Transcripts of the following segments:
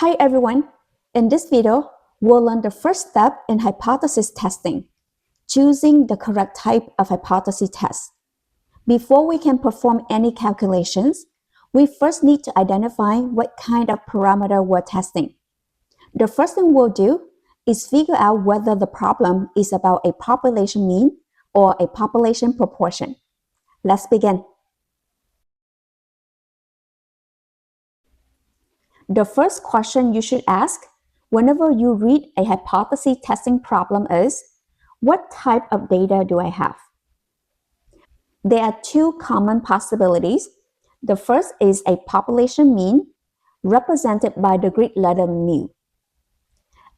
Hi everyone! In this video, we'll learn the first step in hypothesis testing, choosing the correct type of hypothesis test. Before we can perform any calculations, we first need to identify what kind of parameter we're testing. The first thing we'll do is figure out whether the problem is about a population mean or a population proportion. Let's begin. The first question you should ask whenever you read a hypothesis testing problem is, what type of data do I have? There are two common possibilities. The first is a population mean, represented by the Greek letter mu.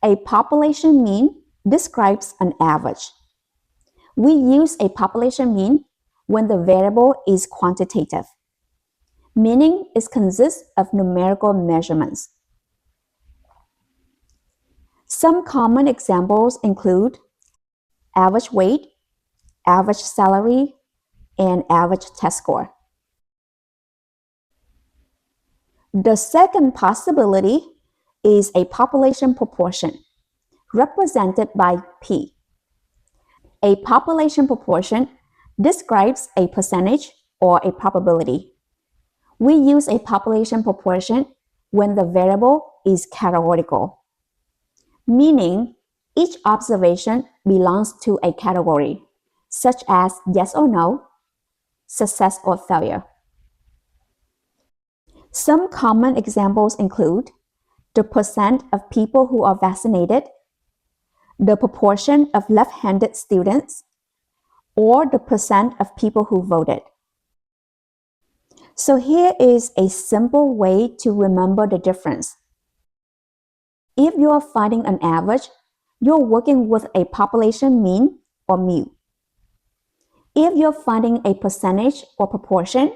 A population mean describes an average. We use a population mean when the variable is quantitative, meaning it consists of numerical measurements. Some common examples include average weight, average salary, and average test score. The second possibility is a population proportion, represented by P. A population proportion describes a percentage or a probability. We use a population proportion when the variable is categorical, meaning each observation belongs to a category, such as yes or no, success or failure. Some common examples include the percent of people who are vaccinated, the proportion of left-handed students, or the percent of people who voted. So here is a simple way to remember the difference. If you are finding an average, you're working with a population mean or mu. If you're finding a percentage or proportion,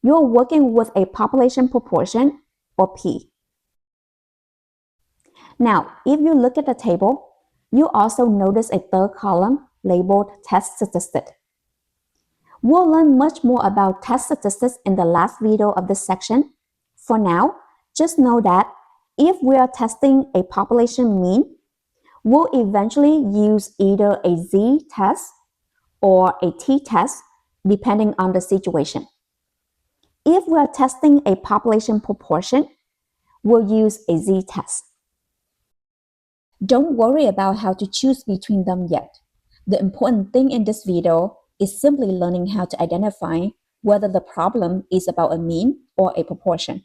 you're working with a population proportion or P. Now, if you look at the table, you also notice a third column labeled test statistic. We'll learn much more about test statistics in the last video of this section. For now, just know that if we are testing a population mean, we'll eventually use either a z-test or a t-test depending on the situation. If we are testing a population proportion, we'll use a z-test. Don't worry about how to choose between them yet. The important thing in this video is simply learning how to identify whether the problem is about a mean or a proportion.